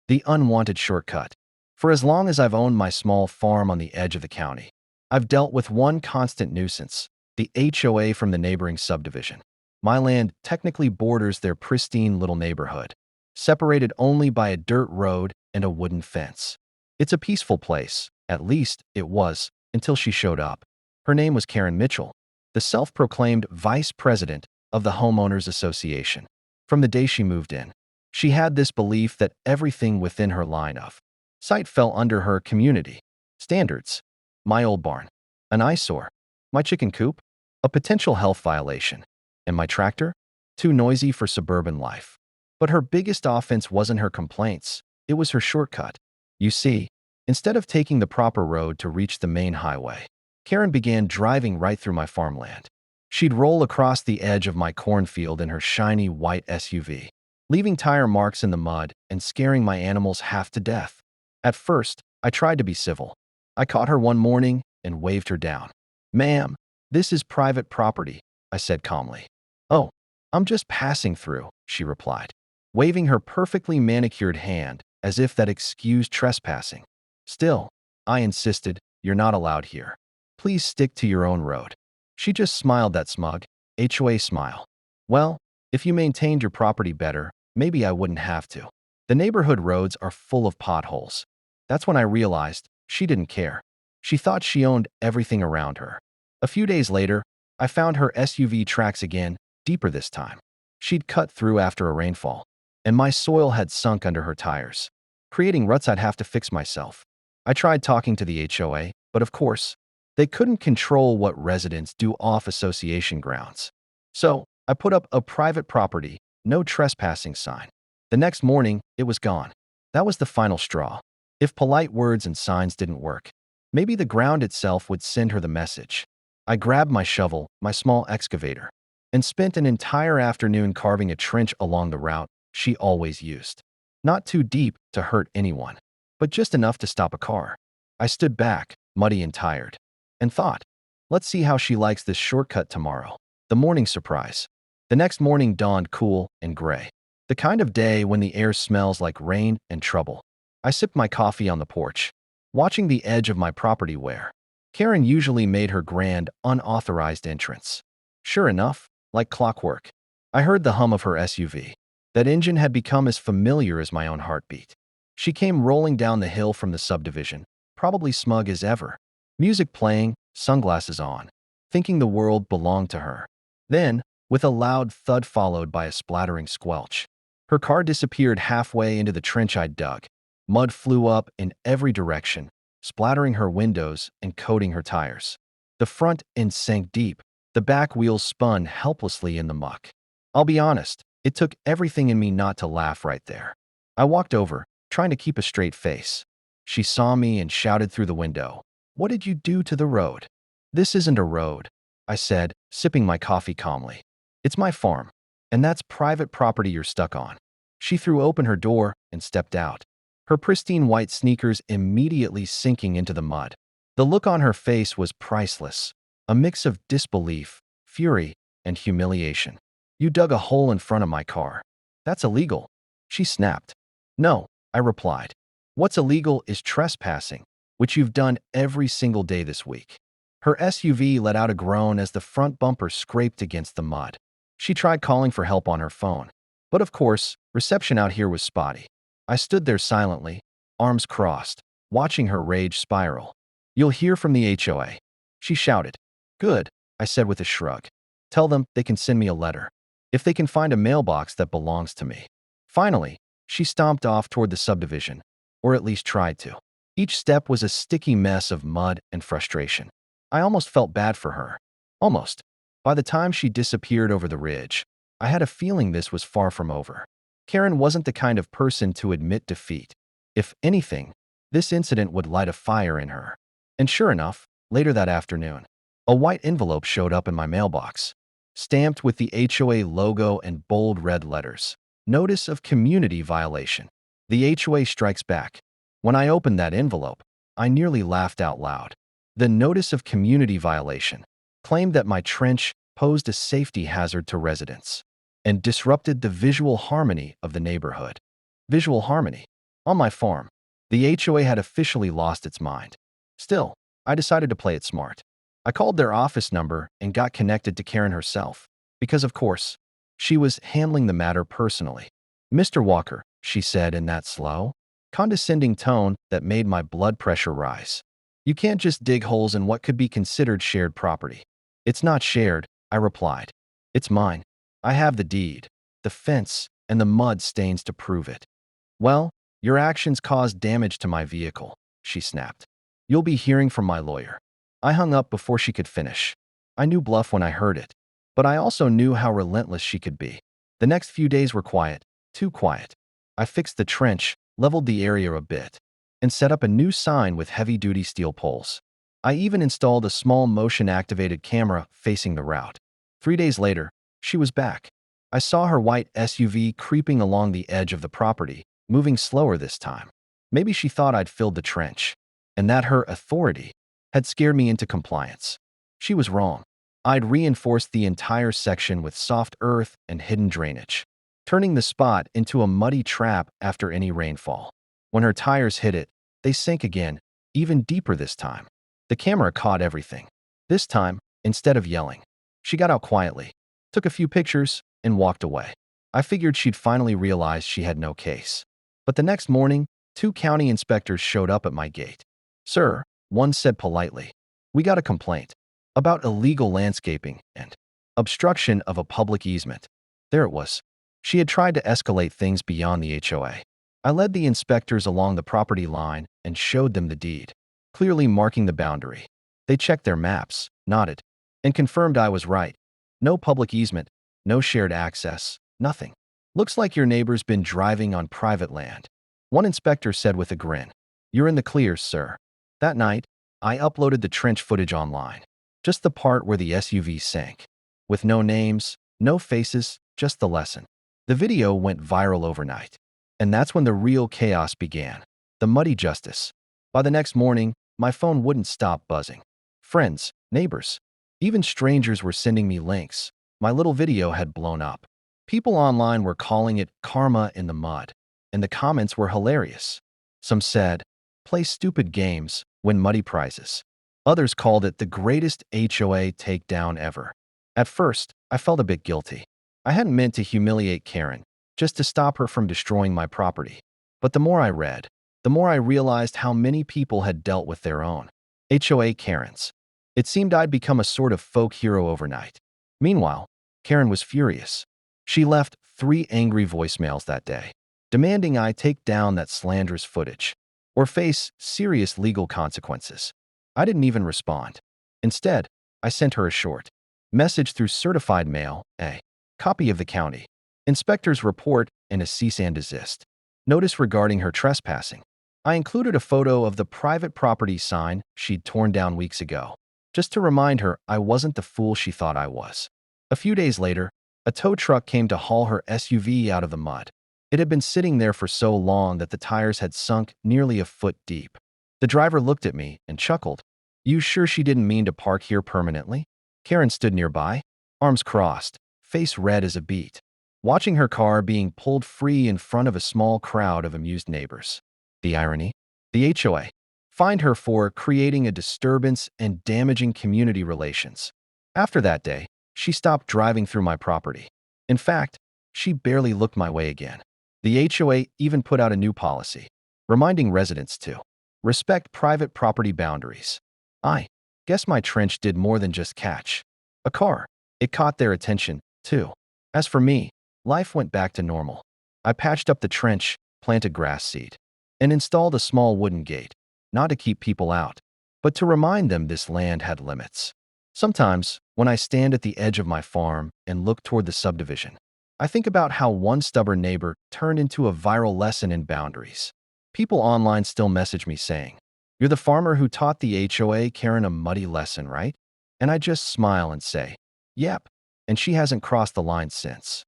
The unwanted shortcut. For as long as I've owned my small farm on the edge of the county, I've dealt with one constant nuisance, the HOA from the neighboring subdivision. My land technically borders their pristine little neighborhood, separated only by a dirt road and a wooden fence. It's a peaceful place, at least it was, until she showed up. Her name was Karen Mitchell, the self-proclaimed vice president of the Homeowners Association. From the day she moved in, she had this belief that everything within her line of sight fell under her community standards. My old barn, an eyesore. My chicken coop, a potential health violation. And my tractor, too noisy for suburban life. But her biggest offense wasn't her complaints, it was her shortcut. You see, instead of taking the proper road to reach the main highway, Karen began driving right through my farmland. She'd roll across the edge of my cornfield in her shiny white SUV, leaving tire marks in the mud and scaring my animals half to death. At first, I tried to be civil. I caught her one morning and waved her down. "Ma'am, this is private property," I said calmly. "Oh, I'm just passing through," she replied, waving her perfectly manicured hand as if that excused trespassing. Still, I insisted, "You're not allowed here. Please stick to your own road." She just smiled that smug, HOA smile. "Well, if you maintained your property better, maybe I wouldn't have to. The neighborhood roads are full of potholes." That's when I realized she didn't care. She thought she owned everything around her. A few days later, I found her SUV tracks again, deeper this time. She'd cut through after a rainfall, and my soil had sunk under her tires, creating ruts I'd have to fix myself. I tried talking to the HOA, but of course, they couldn't control what residents do off association grounds. So, I put up a private property, no trespassing sign. The next morning, it was gone. That was the final straw. If polite words and signs didn't work, maybe the ground itself would send her the message. I grabbed my shovel, my small excavator, and spent an entire afternoon carving a trench along the route she always used. Not too deep to hurt anyone, but just enough to stop a car. I stood back, muddy and tired, and thought, let's see how she likes this shortcut tomorrow. The morning surprise. The next morning dawned cool and gray, the kind of day when the air smells like rain and trouble. I sipped my coffee on the porch, watching the edge of my property where Karen usually made her grand, unauthorized entrance. Sure enough, like clockwork, I heard the hum of her SUV. That engine had become as familiar as my own heartbeat. She came rolling down the hill from the subdivision, probably smug as ever, music playing, sunglasses on, thinking the world belonged to her. Then, with a loud thud followed by a splattering squelch, her car disappeared halfway into the trench I'd dug. Mud flew up in every direction, splattering her windows and coating her tires. The front end sank deep. The back wheels spun helplessly in the muck. I'll be honest, it took everything in me not to laugh right there. I walked over, trying to keep a straight face. She saw me and shouted through the window, "What did you do to the road?" "This isn't a road," I said, sipping my coffee calmly. "It's my farm, and that's private property you're stuck on." She threw open her door and stepped out, her pristine white sneakers immediately sinking into the mud. The look on her face was priceless, a mix of disbelief, fury, and humiliation. "You dug a hole in front of my car. That's illegal," she snapped. "No," I replied. "What's illegal is trespassing, which you've done every single day this week." Her SUV let out a groan as the front bumper scraped against the mud. She tried calling for help on her phone, but of course, reception out here was spotty. I stood there silently, arms crossed, watching her rage spiral. "You'll hear from the HOA," she shouted. "Good," I said with a shrug. "Tell them they can send me a letter, if they can find a mailbox that belongs to me." Finally, she stomped off toward the subdivision, or at least tried to. Each step was a sticky mess of mud and frustration. I almost felt bad for her. Almost. By the time she disappeared over the ridge, I had a feeling this was far from over. Karen wasn't the kind of person to admit defeat. If anything, this incident would light a fire in her. And sure enough, later that afternoon, a white envelope showed up in my mailbox, stamped with the HOA logo and bold red letters. Notice of community violation. The HOA strikes back. When I opened that envelope, I nearly laughed out loud. The notice of community violation claimed that my trench posed a safety hazard to residents and disrupted the visual harmony of the neighborhood. Visual harmony. On my farm, the HOA had officially lost its mind. Still, I decided to play it smart. I called their office number and got connected to Karen herself, because of course, she was handling the matter personally. "Mr. Walker," she said in that slow, condescending tone that made my blood pressure rise. "You can't just dig holes in what could be considered shared property." "It's not shared," I replied. "It's mine. I have the deed, the fence, and the mud stains to prove it." "Well, your actions caused damage to my vehicle," she snapped. "You'll be hearing from my lawyer." I hung up before she could finish. I knew bluff when I heard it, but I also knew how relentless she could be. The next few days were quiet, too quiet. I fixed the trench, leveled the area a bit, and set up a new sign with heavy-duty steel poles. I even installed a small motion-activated camera facing the route. 3 days later, she was back. I saw her white SUV creeping along the edge of the property, moving slower this time. Maybe she thought I'd filled the trench, and that her authority had scared me into compliance. She was wrong. I'd reinforced the entire section with soft earth and hidden drainage, turning the spot into a muddy trap after any rainfall. When her tires hit it, they sank again, even deeper this time. The camera caught everything. This time, instead of yelling, she got out quietly, took a few pictures, and walked away. I figured she'd finally realized she had no case. But the next morning, 2 county inspectors showed up at my gate. "Sir," one said politely, "we got a complaint about illegal landscaping and obstruction of a public easement." There it was. She had tried to escalate things beyond the HOA. I led the inspectors along the property line and showed them the deed, clearly marking the boundary. They checked their maps, nodded, and confirmed I was right. No public easement, no shared access, nothing. "Looks like your neighbor's been driving on private land," one inspector said with a grin. "You're in the clear, sir." That night, I uploaded the trench footage online, just the part where the SUV sank, with no names, no faces, just the lesson. The video went viral overnight, and that's when the real chaos began, the muddy justice. By the next morning, my phone wouldn't stop buzzing. Friends, neighbors, even strangers were sending me links. My little video had blown up. People online were calling it karma in the mud, and the comments were hilarious. Some said, "Play stupid games, win muddy prizes." Others called it the greatest HOA takedown ever. At first, I felt a bit guilty. I hadn't meant to humiliate Karen, just to stop her from destroying my property. But the more I read, the more I realized how many people had dealt with their own HOA Karens. It seemed I'd become a sort of folk hero overnight. Meanwhile, Karen was furious. She left 3 angry voicemails that day, demanding I take down that slanderous footage or face serious legal consequences. I didn't even respond. Instead, I sent her a short message through certified mail, a copy of the county inspector's report, and a cease and desist notice regarding her trespassing. I included a photo of the private property sign she'd torn down weeks ago, just to remind her I wasn't the fool she thought I was. A few days later, a tow truck came to haul her SUV out of the mud. It had been sitting there for so long that the tires had sunk nearly a foot deep. The driver looked at me and chuckled. "You sure she didn't mean to park here permanently?" Karen stood nearby, arms crossed, face red as a beet, watching her car being pulled free in front of a small crowd of amused neighbors. The irony? The HOA fined her for creating a disturbance and damaging community relations. After that day, she stopped driving through my property. In fact, she barely looked my way again. The HOA even put out a new policy, reminding residents to respect private property boundaries. I guess my trench did more than just catch a car. It caught their attention, too. As for me, life went back to normal. I patched up the trench, planted grass seed, and installed a small wooden gate, not to keep people out, but to remind them this land had limits. Sometimes, when I stand at the edge of my farm and look toward the subdivision, I think about how one stubborn neighbor turned into a viral lesson in boundaries. People online still message me saying, "You're the farmer who taught the HOA Karen a muddy lesson, right?" And I just smile and say, "Yep," and she hasn't crossed the line since.